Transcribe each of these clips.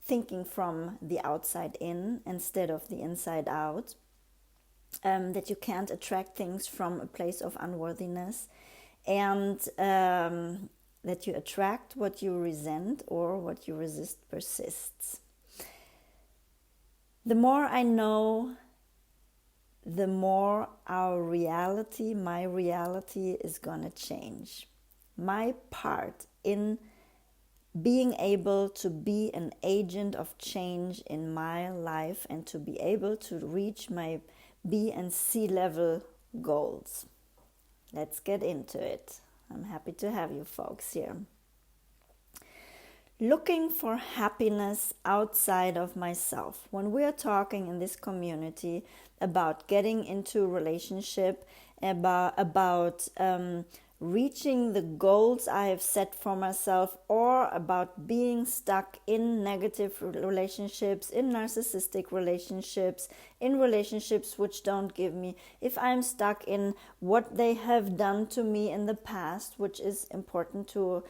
thinking from the outside in instead of the inside out, that you can't attract things from a place of unworthiness, and that you attract what you resent, or what you resist persists. The more I know, the more our reality, my reality, is gonna change. My part in being able to be an agent of change in my life and to be able to reach my B and C level goals. Let's get into it. I'm happy to have you folks here. Looking for happiness outside of myself. When we are talking in this community about getting into a relationship, about reaching the goals I have set for myself, or about being stuck in negative relationships, in narcissistic relationships, in relationships which don't give me, if I'm stuck in what they have done to me in the past, which is important to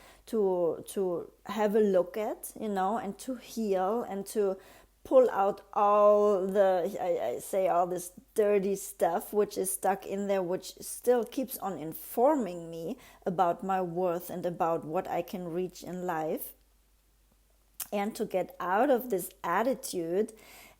have a look at, and to heal and to pull out all the, I say, all this dirty stuff which is stuck in there, which still keeps on informing me about my worth and about what I can reach in life. And to get out of this attitude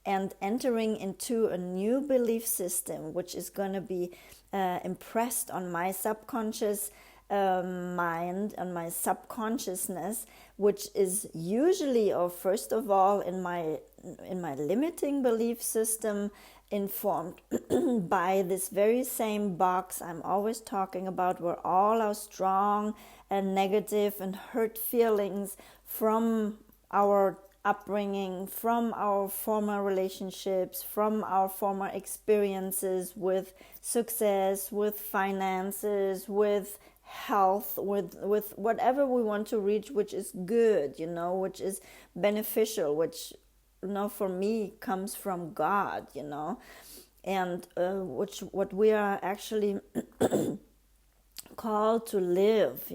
and entering into a new belief system, which is going to be impressed on my subconscious mind, on my subconsciousness, which is usually, or first of all, in my limiting belief system, informed by this very same box I'm always talking about, where all our strong and negative and hurt feelings from our upbringing, from our former relationships, from our former experiences with success, with finances, with health, with whatever we want to reach, which is good, which is beneficial, which, for me comes from God, and what we are actually called to live,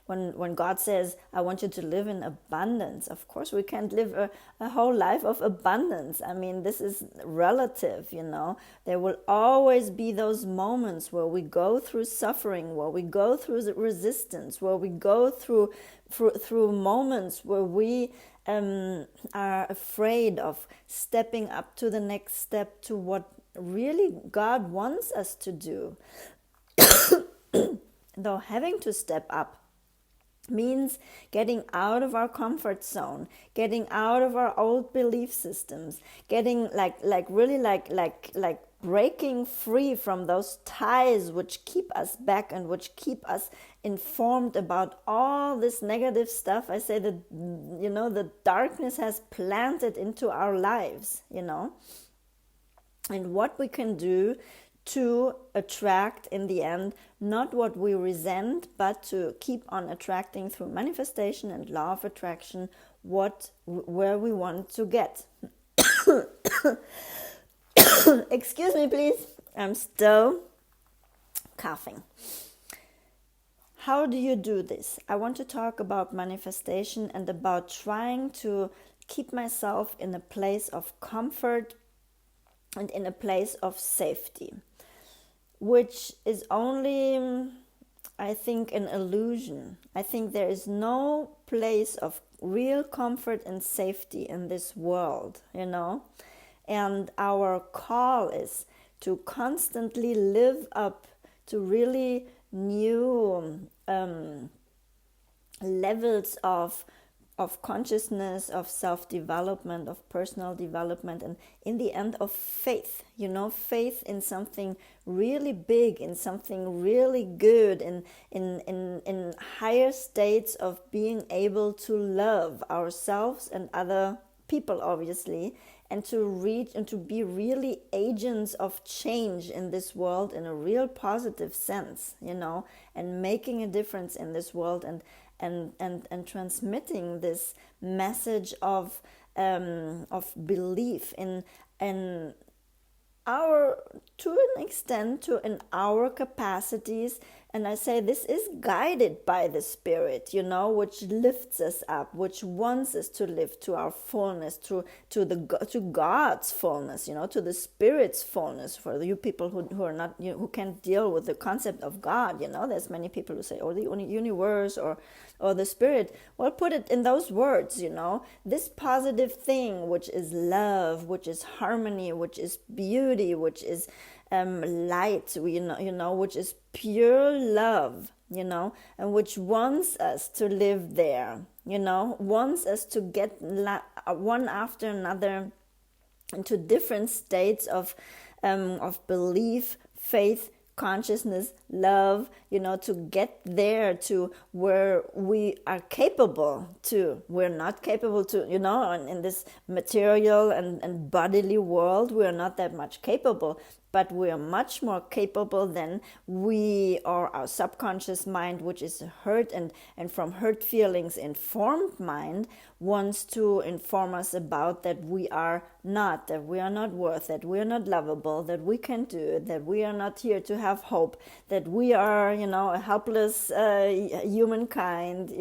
when God says, I want you to live in abundance. Of course, we can't live a whole life of abundance. I mean, this is relative, There will always be those moments where we go through suffering, where we go through the resistance, where we go through moments where we are afraid of stepping up to the next step, to what really God wants us to do. Though having to step up means getting out of our comfort zone, getting out of our old belief systems, getting like breaking free from those ties which keep us back and which keep us informed about all this negative stuff. I say that, the darkness has planted into our lives, and what we can do to attract, in the end, not what we resent, but to keep on attracting through manifestation and law of attraction where we want to get. Excuse me, please. I'm still coughing. How do you do this? I want to talk about manifestation and about trying to keep myself in a place of comfort and in a place of safety, which is only, I think, an illusion. I think there is no place of real comfort and safety in this world, And our call is to constantly live up to really new levels of consciousness, of self-development, of personal development, and in the end of faith, faith in something really big, in something really good, in higher states of being able to love ourselves and other people, obviously, and to reach and to be really agents of change in this world in a real positive sense, and making a difference in this world, and transmitting this message of belief in our, to an extent, in our capacities And I say this is guided by the Spirit, which lifts us up, which wants us to live to our fullness, to God's fullness, to the Spirit's fullness. For you people who are not, who can't deal with the concept of God, there's many people who say, the universe or the Spirit. Well, put it in those words, this positive thing, which is love, which is harmony, which is beauty, which is light, which is pure love, and which wants us to live there, wants us to get one after another into different states of belief, faith, consciousness, love, to get there to where we are capable to. We're not capable to, in this material and bodily world, we are not that much capable, but we are much more capable than we or our subconscious mind, which is hurt and from hurt feelings informed mind, wants to inform us about that we are not worth, that we are not lovable, that we can do it, that we are not here to have hope, that we are, a helpless humankind,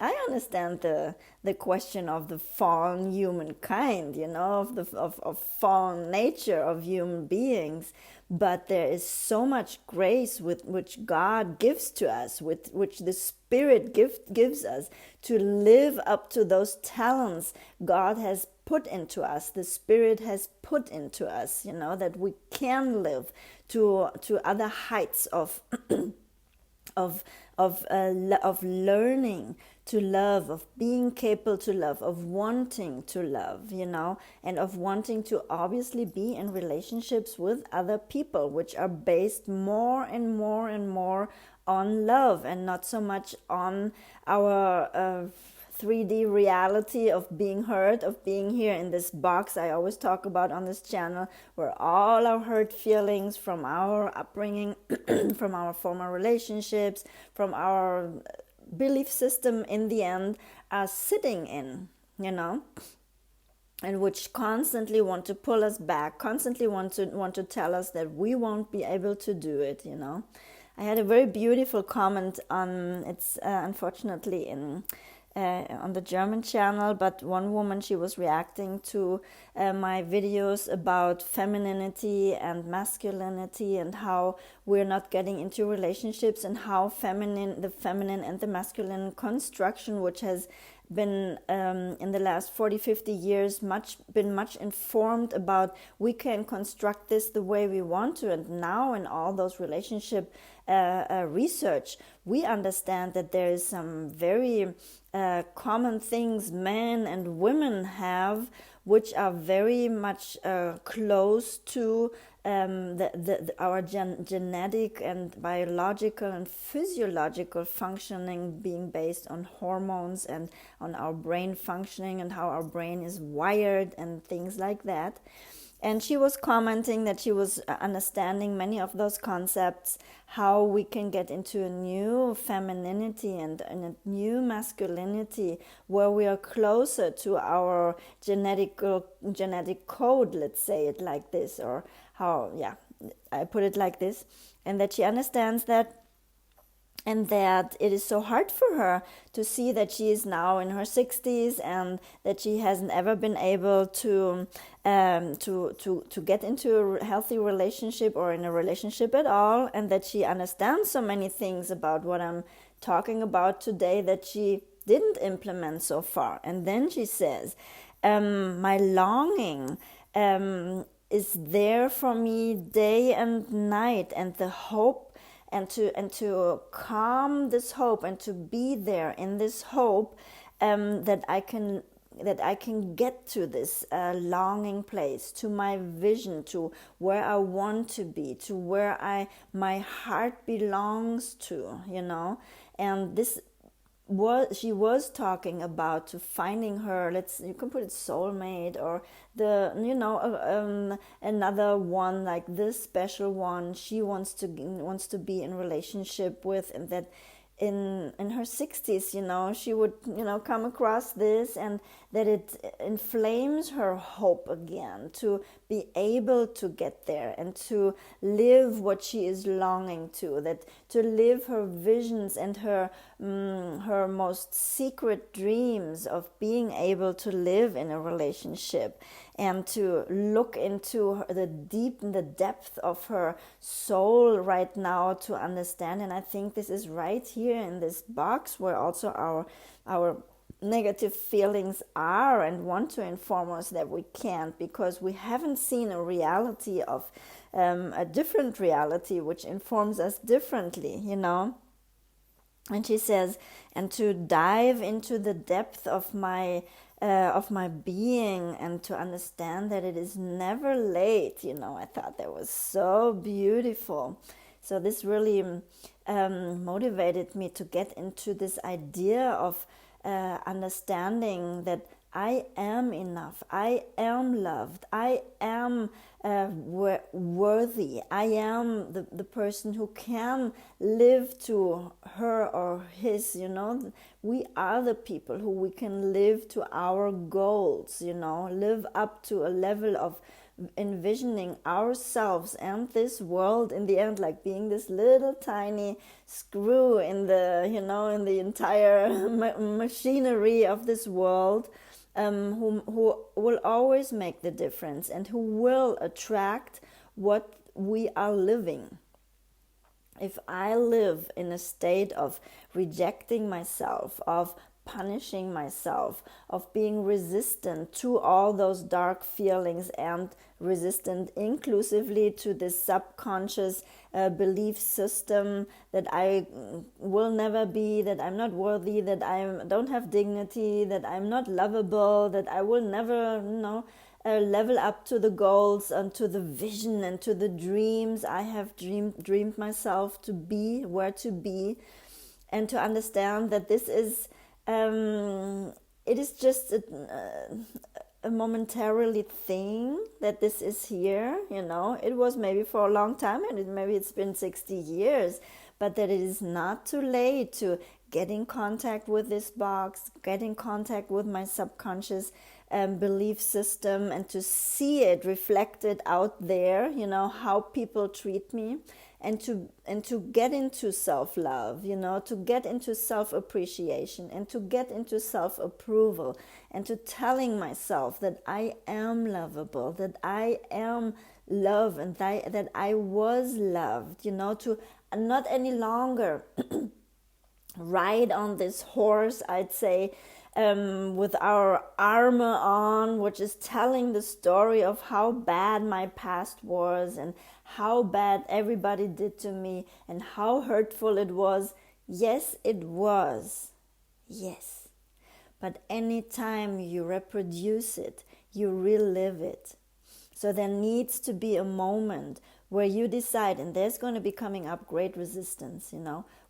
I understand the question of the fallen humankind, of fallen nature of human beings, but there is so much grace with which God gives to us, with which the Spirit gives us to live up to those talents God has put into us, the Spirit has put into us, that we can live to other heights of of learning to love, of being capable to love, of wanting to love, and of wanting to obviously be in relationships with other people, which are based more and more and more on love and not so much on our 3D reality of being hurt, of being here in this box I always talk about on this channel, where all our hurt feelings from our upbringing, from our former relationships, from our belief system in the end are sitting in, and which constantly want to pull us back, constantly want to tell us that we won't be able to do it, I had a very beautiful comment on, it's unfortunately in on the German channel, but one woman, she was reacting to my videos about femininity and masculinity and how we're not getting into relationships and how the feminine and the masculine construction, which has been in the last 40-50 years been much informed about we can construct this the way we want to, and now in all those relationship research we understand that there is some very common things men and women have which are very much close to our genetic and biological and physiological functioning, being based on hormones and on our brain functioning and how our brain is wired and things like that. And she was commenting that she was understanding many of those concepts, how we can get into a new femininity and a new masculinity where we are closer to our genetic code, let's say it like this, or how, I put it like this, and that she understands that, and that it is so hard for her to see that she is now in her 60s and that she hasn't ever been able to get into a healthy relationship or in a relationship at all, and that she understands so many things about what I'm talking about today that she didn't implement so far. And then she says, my longing is there for me day and night, and the hope and to calm this hope and to be there in this hope, that I can get to this longing place, to my vision, to where I want to be, to where my heart belongs to, and this she was talking about to finding her, you can put it soulmate, or another one, like this special one she wants to be in relationship with, and that in her 60s, she would, come across this, and that it inflames her hope again to be able to get there and to live what she is longing to, that to live her visions and her most secret dreams of being able to live in a relationship, and to look into the depth of her soul right now to understand. And I think this is right here in this box where also our negative feelings are, and want to inform us that we can't, because we haven't seen a reality of a different reality which informs us differently, And she says, and to dive into the depth of my being, and to understand that it is never late. I thought that was so beautiful. So this really motivated me to get into this idea of understanding that I am enough, I am loved, I am worthy, I am the person who can live to her or his, we are the people who we can live to our goals, live up to a level of envisioning ourselves and this world in the end like being this little tiny screw in the in the entire machinery of this world, who will always make the difference and who will attract what we are living. If I live in a state of rejecting myself, of punishing myself, of being resistant to all those dark feelings, and resistant inclusively to this subconscious belief system that I will never be, that I'm not worthy, that I don't have dignity, that I'm not lovable, that I will never, level up to the goals and to the vision and to the dreams I have dreamed myself to be, where to be, and to understand that this is it is just a momentarily thing, that this is here, it was maybe for a long time, and maybe it's been 60 years, but that it is not too late to get in contact with this box, get in contact with my subconscious belief system, and to see it reflected out there, how people treat me, and to get into self-love, to get into self-appreciation, and to get into self-approval, and to telling myself that I am lovable, that I am loved, and that I was loved, to not any longer ride on this horse, I'd say, with our armor on, which is telling the story of how bad my past was, and how bad everybody did to me, and how hurtful it was. Yes, it was. Yes. But anytime you reproduce it, you relive it. So there needs to be a moment where you decide, and there's going to be coming up great resistance,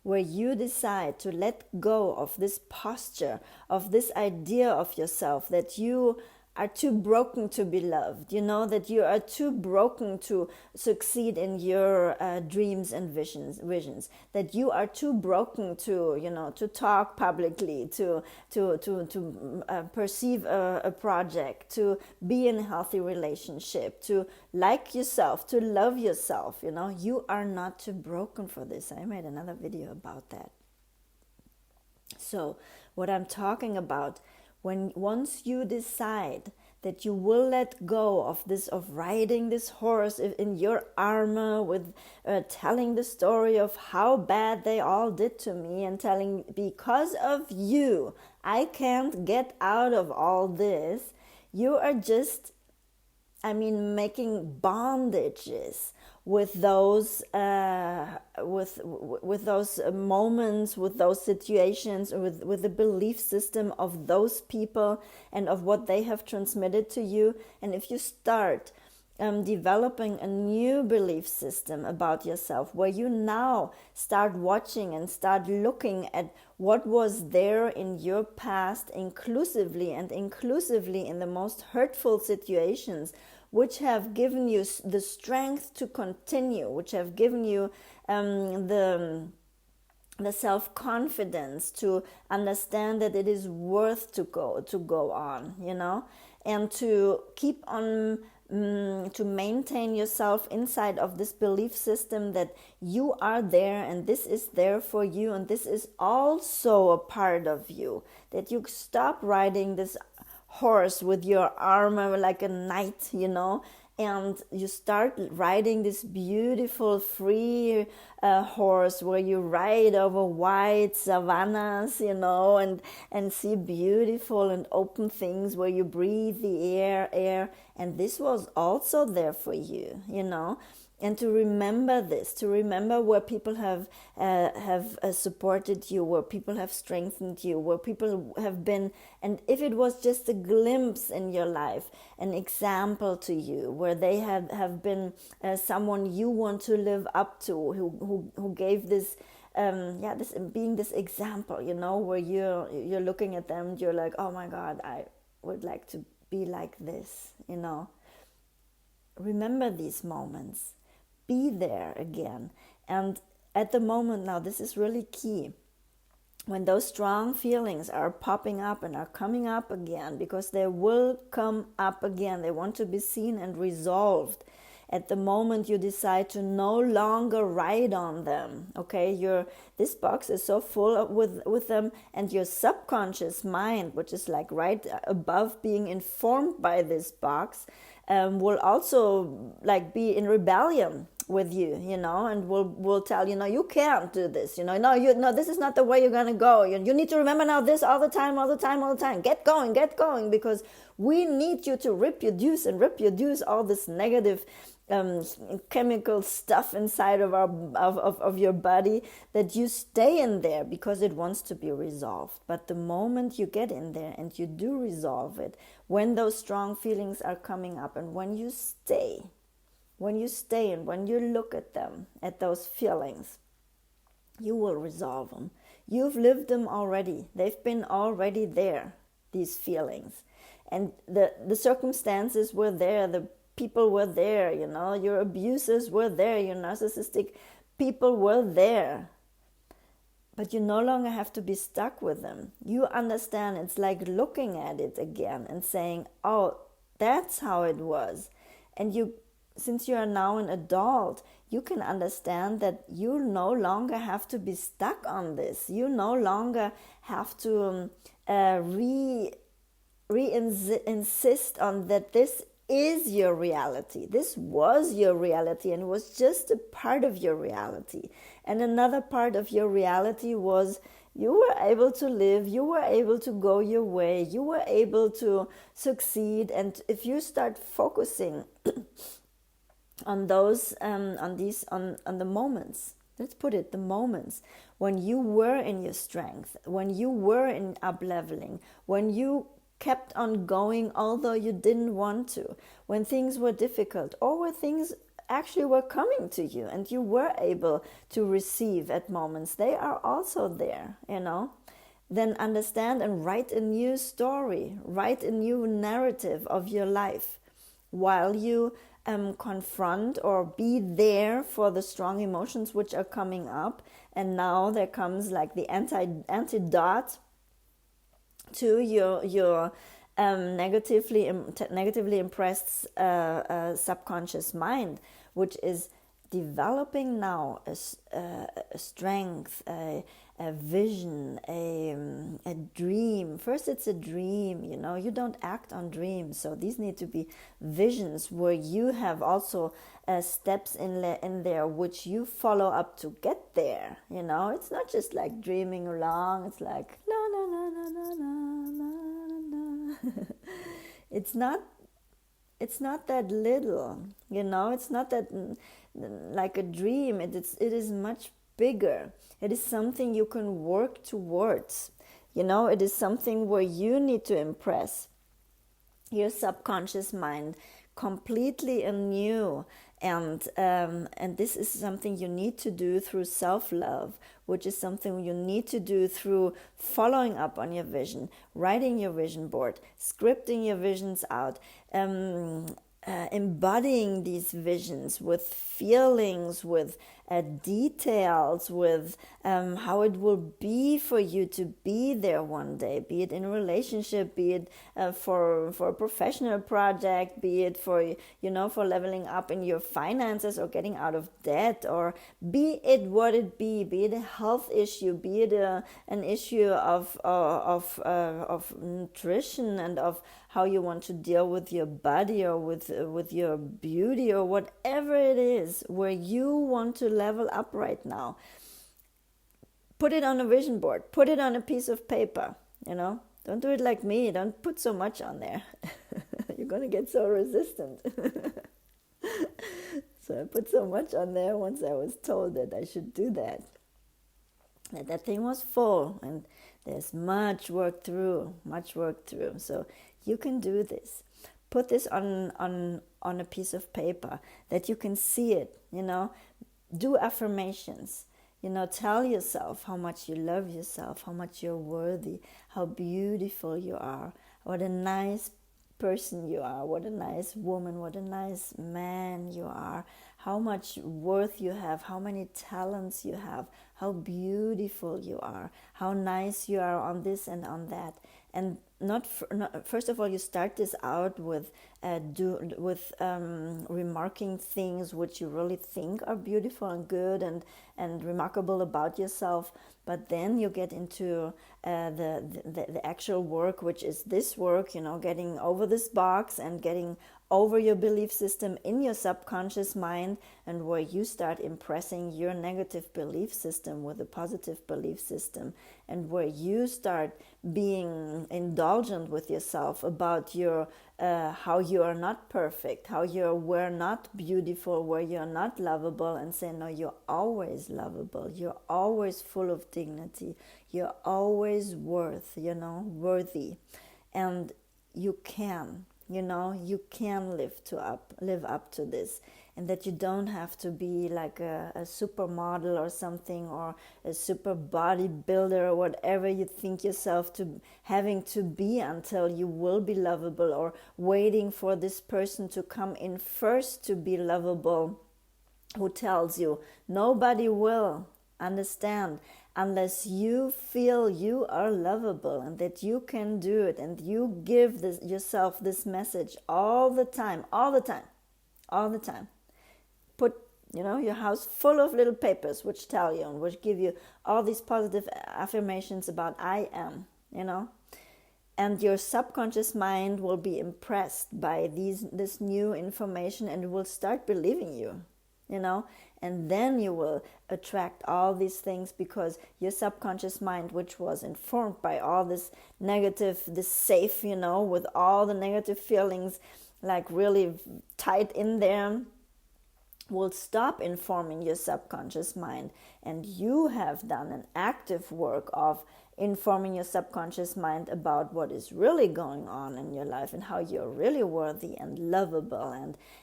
where you decide to let go of this posture, of this idea of yourself, that you are too broken to be loved, that you are too broken to succeed in your dreams and visions, that you are too broken to, to talk publicly, to perceive a project, to be in a healthy relationship, to like yourself, to love yourself, you are not too broken for this. I made another video about that. So what I'm talking about, once you decide that you will let go of this, of riding this horse in your armor, with telling the story of how bad they all did to me, and telling, because of you I can't get out of all this, you are just, making bondages with those with those moments, with those situations, with the belief system of those people and of what they have transmitted to you. And if you start developing a new belief system about yourself, where you now start watching and start looking at what was there in your past, inclusively in the most hurtful situations, which have given you the strength to continue, which have given you the the self-confidence to understand that it is worth to go on, and to keep on, to maintain yourself inside of this belief system that you are there and this is there for you and this is also a part of you, that you stop riding this horse with your armor like a knight, and you start riding this beautiful free horse where you ride over wide savannas, and see beautiful and open things where you breathe the air, and this was also there for you, and to remember this, to remember where people have supported you, where people have strengthened you, where people have been, and if it was just a glimpse in your life, an example to you, where they have been someone you want to live up to, who gave this, this being this example, where you're looking at them, and you're like, oh my God, I would like to be like this, Remember these moments. Be there again. And at the moment now, this is really key. When those strong feelings are popping up and are coming up again, because they will come up again, they want to be seen and resolved. At the moment you decide to no longer ride on them, okay, this box is so full with them, and your subconscious mind, which is like right above being informed by this box, will also like be in rebellion with you, and will tell you, you can't do this, no, this is not the way you're gonna go. You need to remember now this all the time. Get going, because we need you to reproduce all this negative chemical stuff inside of your body, that you stay in there because it wants to be resolved. But the moment you get in there and you do resolve it, when those strong feelings are coming up, and when you stay and when you look at them, at those feelings, you will resolve them. You've lived them already. They've been already there, these feelings. And the circumstances were there, the people were there, your abusers were there, your narcissistic people were there. But you no longer have to be stuck with them. You understand, it's like looking at it again and saying, oh, that's how it was. And since you are now an adult, you can understand that you no longer have to be stuck on this. You no longer have to insist on that this is your reality. This was your reality and was just a part of your reality. And another part of your reality was you were able to live, you were able to go your way, you were able to succeed. And if you start focusing on those, on the moments, let's put it, the moments when you were in your strength, when you were in up-leveling, when you kept on going although you didn't want to, when things were difficult, or when things actually were coming to you and you were able to receive at moments, they are also there, then understand and write a new story, write a new narrative of your life, while you confront or be there for the strong emotions which are coming up. And now there comes like the antidote to your negatively impressed subconscious mind, which is developing now a strength, a vision, a dream. First, it's a dream, you don't act on dreams. So these need to be visions where you have also steps in there which you follow up to get there. It's not just like dreaming along. It's like, la, la, la, la, la, la, la, la. It's not that little, it's not that like a dream. It is much bigger. It is something you can work towards. It is something where you need to impress your subconscious mind completely anew. And this is something you need to do through self-love, which is something you need to do through following up on your vision, writing your vision board, scripting your visions out, embodying these visions with feelings, with details, with how it will be for you to be there one day, be it in a relationship, be it for a professional project, be it for for leveling up in your finances or getting out of debt, or be it what it be it a health issue, be it an issue of nutrition and of how you want to deal with your body or with your beauty or whatever it is where you want to level up right now. Put it on a vision board. Put it on a piece of paper. Don't do it like me. Don't put so much on there. You're going to get so resistant. So I put so much on there once I was told that I should do that. That thing was full, and there's much work through. So you can do this. Put this on a piece of paper that you can see it. Do affirmations. Tell yourself how much you love yourself, how much you're worthy, how beautiful you are, what a nice person you are, what a nice woman, what a nice man you are, how much worth you have, how many talents you have, how beautiful you are, how nice you are on this and on that. And not first of all, you start this out with remarking things which you really think are beautiful and good and remarkable about yourself. But then you get into the actual work, which is this work, getting over this box and getting over your belief system in your subconscious mind, and where you start impressing your negative belief system with a positive belief system, and where you start being indulgent with yourself about your how you are not perfect, how you were not beautiful, where you're not lovable, and say, no, you're always lovable, you're always full of dignity, you're always worthy, and you can live up to this, and that you don't have to be like a supermodel or something, or a super bodybuilder, or whatever you think yourself to having to be until you will be lovable, or waiting for this person to come in first to be lovable, who tells you nobody will understand unless you feel you are lovable and that you can do it, and you give yourself this message all the time. Put your house full of little papers which tell you and which give you all these positive affirmations about I am, and your subconscious mind will be impressed by this new information, and it will start believing you, and then you will attract all these things, because your subconscious mind, which was informed by all this negative, this safe, with all the negative feelings like really tight in there, will stop informing your subconscious mind. And you have done an active work of informing your subconscious mind about what is really going on in your life, and how you're really worthy and lovable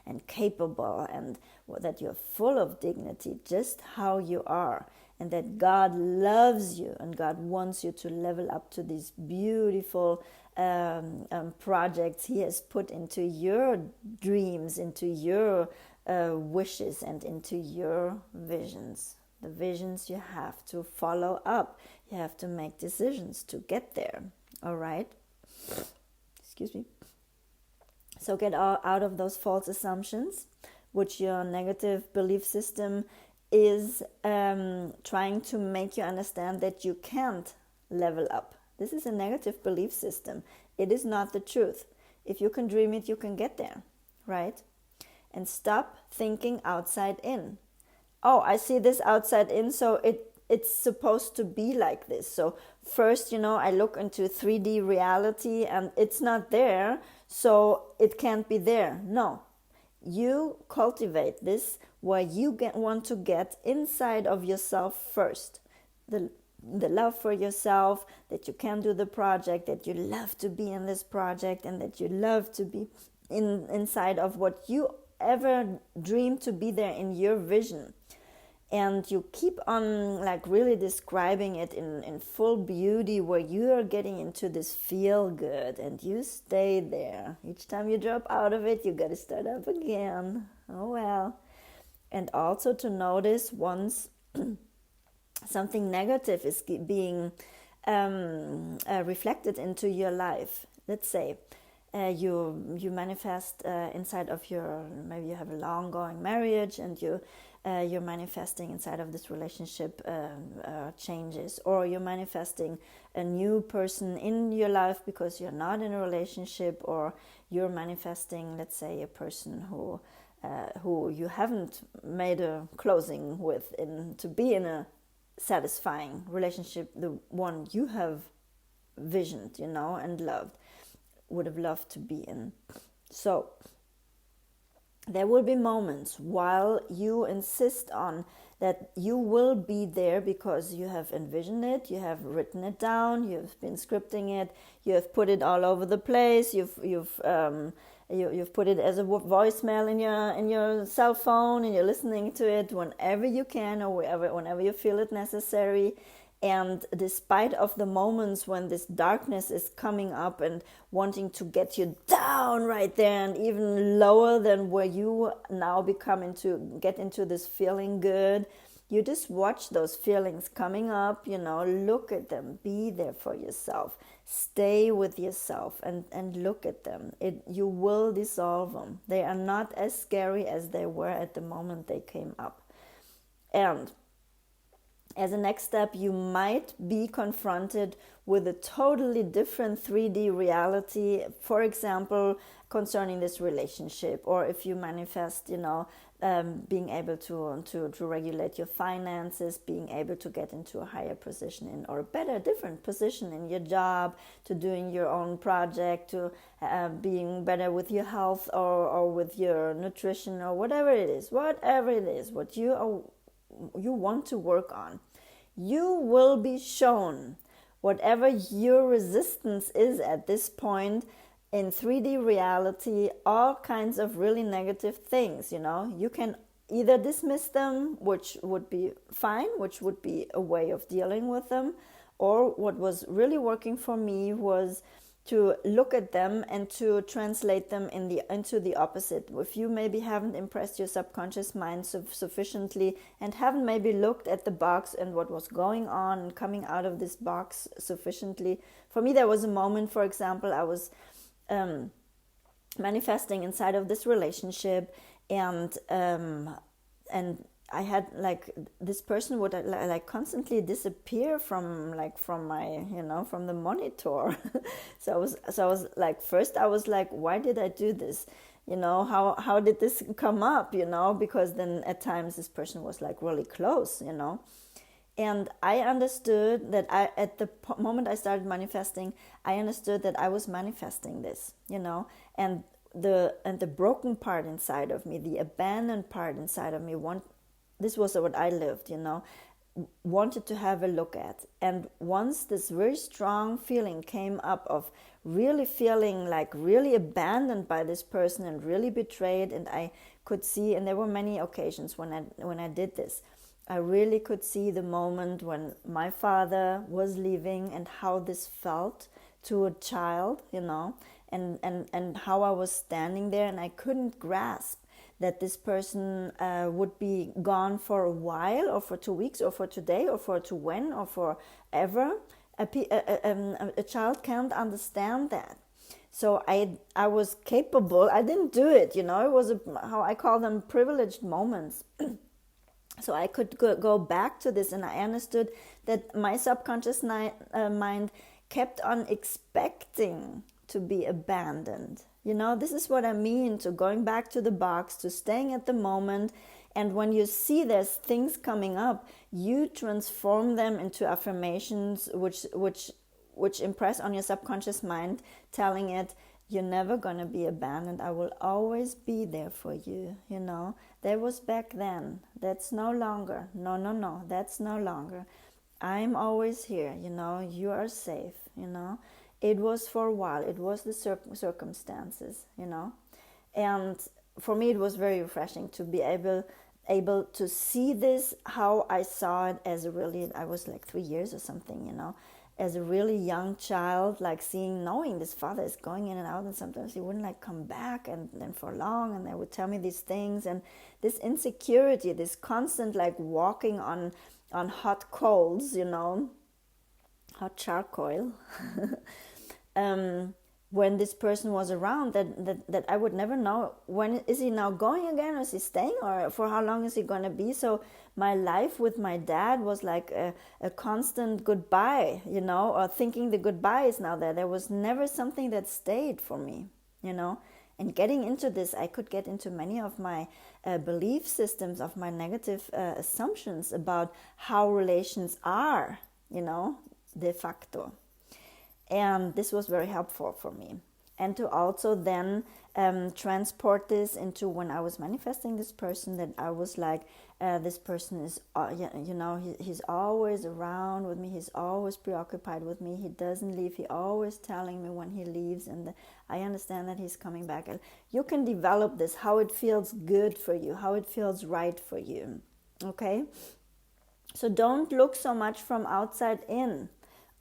and capable, and that you're full of dignity, just how you are, and that God loves you and God wants you to level up to these beautiful projects He has put into your dreams, into your wishes, and into your visions. The visions you have to follow up. You have to make decisions to get there. All right? Excuse me. So get out of those false assumptions, which your negative belief system is trying to make you understand that you can't level up. This is a negative belief system. It is not the truth. If you can dream it, you can get there. Right? And stop thinking outside in. Oh, I see this outside in, so it's supposed to be like this. So first, I look into 3D reality and it's not there, so it can't be there. No, you cultivate this where you want to get inside of yourself first. The love for yourself, that you can do the project, that you love to be in this project, and that you love to be inside of what you ever dream to be there in your vision. And you keep on really describing it in full beauty, where you are getting into this feel good, and you stay there. Each time you drop out of it, you got to start up again. Oh well. And also to notice once something negative is being reflected into your life. Let's say you manifest inside of your, maybe you have a long going marriage, and you're manifesting inside of this relationship changes, or you're manifesting a new person in your life because you're not in a relationship, or you're manifesting, let's say, a person who you haven't made a closing with to be in a satisfying relationship, the one you have visioned, and would have loved to be in. So there will be moments while you insist on that you will be there because you have envisioned it, you have written it down, you've been scripting it, you have put it all over the place, you've put it as a voicemail in your cell phone, and you're listening to it whenever you can, or whenever you feel it necessary. And despite of the moments when this darkness is coming up and wanting to get you down right there and even lower than where you now get into this feeling good, you just watch those feelings coming up, look at them, be there for yourself, stay with yourself and look at them. You will dissolve them. They are not as scary as they were at the moment they came up. And as a next step, you might be confronted with a totally different 3D reality, for example, concerning this relationship, or if you manifest, being able to regulate your finances, being able to get into a higher position or a better, different position in your job, to doing your own project, to being better with your health or with your nutrition, or whatever it is, what you want to work on. You will be shown whatever your resistance is at this point in 3D reality, all kinds of really negative things. You can either dismiss them, which would be fine, which would be a way of dealing with them, or what was really working for me was to look at them and to translate them into the opposite. If you maybe haven't impressed your subconscious mind sufficiently and haven't maybe looked at the box and what was going on and coming out of this box sufficiently. For me, there was a moment, for example, I was manifesting inside of this relationship, and I had this person would constantly disappear from my from the monitor. so I was first I was why did I do this? How did this come up? Because then at times this person was really close. And I understood that at the moment I started manifesting, I understood that I was manifesting this. And the broken part inside of me, the abandoned part inside of me, this was what I lived, wanted to have a look at. And once this very strong feeling came up of really feeling really abandoned by this person and really betrayed, and I could see, and there were many occasions when I did this, I really could see the moment when my father was leaving and how this felt to a child, and how I was standing there, and I couldn't grasp that this person would be gone for a while, or for 2 weeks, or for today, or for to when, or forever. A child can't understand that. So I was capable. I didn't do it, It was how I call them privileged moments. So I could go back to this, and I understood that my subconscious mind kept on expecting to be abandoned. This is what I mean, to going back to the box, to staying at the moment. And when you see there's things coming up, you transform them into affirmations which impress on your subconscious mind, telling it, you're never going to be abandoned. I will always be there for you. That was back then. That's no longer. No, that's no longer. I'm always here. You are safe. It was for a while. It was the circumstances, And for me, it was very refreshing to be able to see this, how I saw it as I was 3 years or something, as a really young child, like knowing this father is going in and out, and sometimes he wouldn't like come back and then for long, and they would tell me these things, and this insecurity, this constant like walking on hot coals, hot charcoal, when this person was around, that I would never know, when is he now going again, or is he staying, or for how long is he going to be? So my life with my dad was like a constant goodbye, or thinking the goodbye is now there. There was never something that stayed for me, and getting into this, I could get into many of my belief systems, of my negative assumptions about how relations are, de facto. And this was very helpful for me. And to also then transport this into when I was manifesting this person, that I was like, this person is, he's always around with me. He's always preoccupied with me. He doesn't leave. He's always telling me when he leaves. And I understand that he's coming back. And you can develop this, how it feels good for you, how it feels right for you. Okay? So don't look so much from outside in.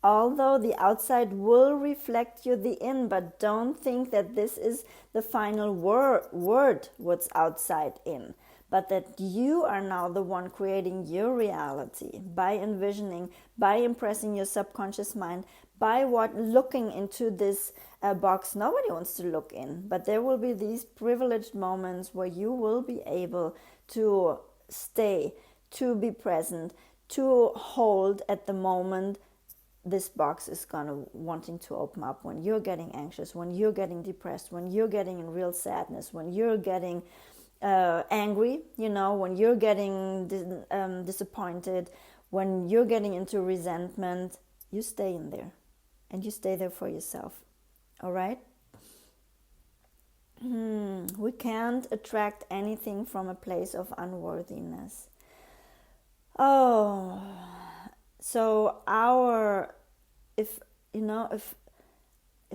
Although the outside will reflect you the in, but don't think that this is the final word, what's outside in. But that you are now the one creating your reality by envisioning, by impressing your subconscious mind, by looking into this box nobody wants to look in. But there will be these privileged moments where you will be able to stay, to be present, to hold at the moment this box is wanting to open up, when you're getting anxious, when you're getting depressed, when you're getting in real sadness, when you're getting angry, when you're getting disappointed, when you're getting into resentment, you stay in there, and you stay there for yourself. All right? We can't attract anything from a place of unworthiness. Oh, so if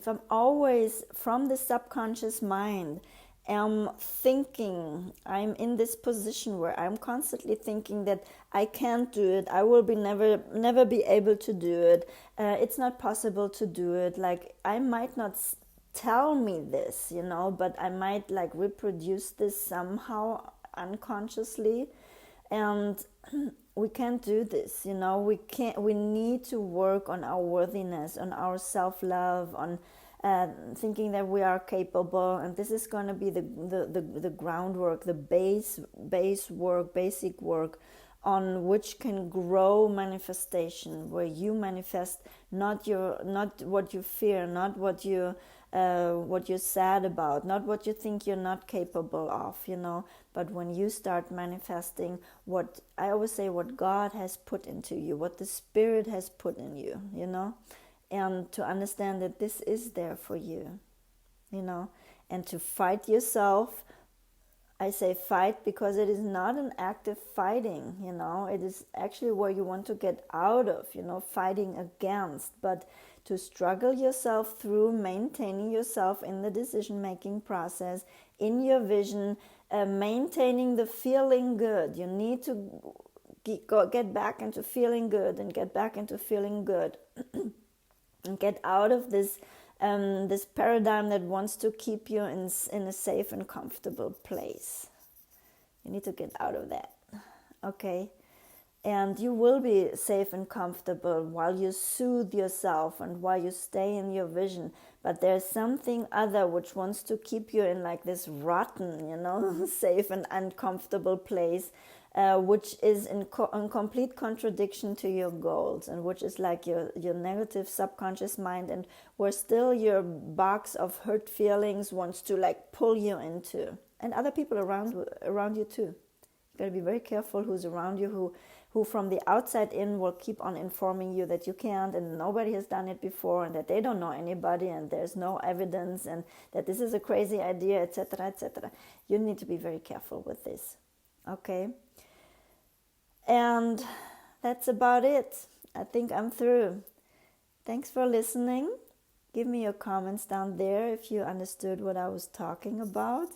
I'm always from the subconscious mind, I'm thinking, I'm in this position where I'm constantly thinking that I can't do it, I will never be able to do it, it's not possible to do it. Like, I might not tell me this, but I might like reproduce this somehow unconsciously, and we can't do this, we need to work on our worthiness, on our self-love, on thinking that we are capable. And this is going to be the groundwork, the basic work on which can grow manifestation, where you manifest not what you fear, not what you're sad about, not what you think you're not capable of, but when you start manifesting what I always say, what God has put into you, what the Spirit has put in you, and to understand that this is there for you, and to fight yourself. I say fight because it is not an active fighting, it is actually where you want to get out of, fighting against, but to struggle yourself through maintaining yourself in the decision-making process, in your vision, maintaining the feeling good. You need to get back into feeling good, and get back into feeling good and get out of this this paradigm that wants to keep you in a safe and comfortable place. You need to get out of that, okay? And you will be safe and comfortable while you soothe yourself and while you stay in your vision. But there's something other which wants to keep you in like this rotten, safe and uncomfortable place, which is in complete contradiction to your goals, and which is like your negative subconscious mind, and where still your box of hurt feelings wants to like pull you into, and other people around you too. You got to be very careful who's around you, who from the outside in will keep on informing you that you can't, and nobody has done it before, and that they don't know anybody, and there's no evidence, and that this is a crazy idea, etc., etc. You need to be very careful with this, okay? And that's about it. I think I'm through. Thanks for listening. Give me your comments down there if you understood what I was talking about.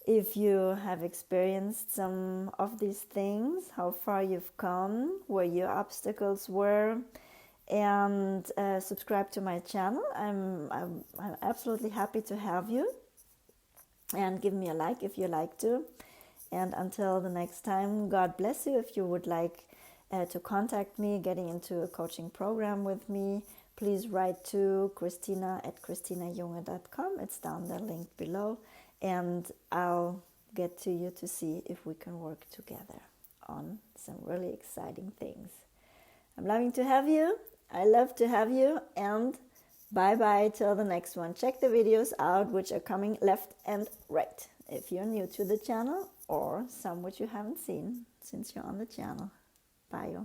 If you have experienced some of these things, how far you've come, where your obstacles were, and subscribe to my channel. I'm absolutely happy to have you, and give me a like if you like to. And until the next time, God bless you. If you would like to contact me, getting into a coaching program with me, please write to christina@christinajunge.com. It's down the link below, and I'll get to you to see if we can work together on some really exciting things. I'm loving to have you. I love to have you, and bye-bye till the next one. Check the videos out which are coming left and right if you're new to the channel, or some which you haven't seen since you're on the channel. Bye.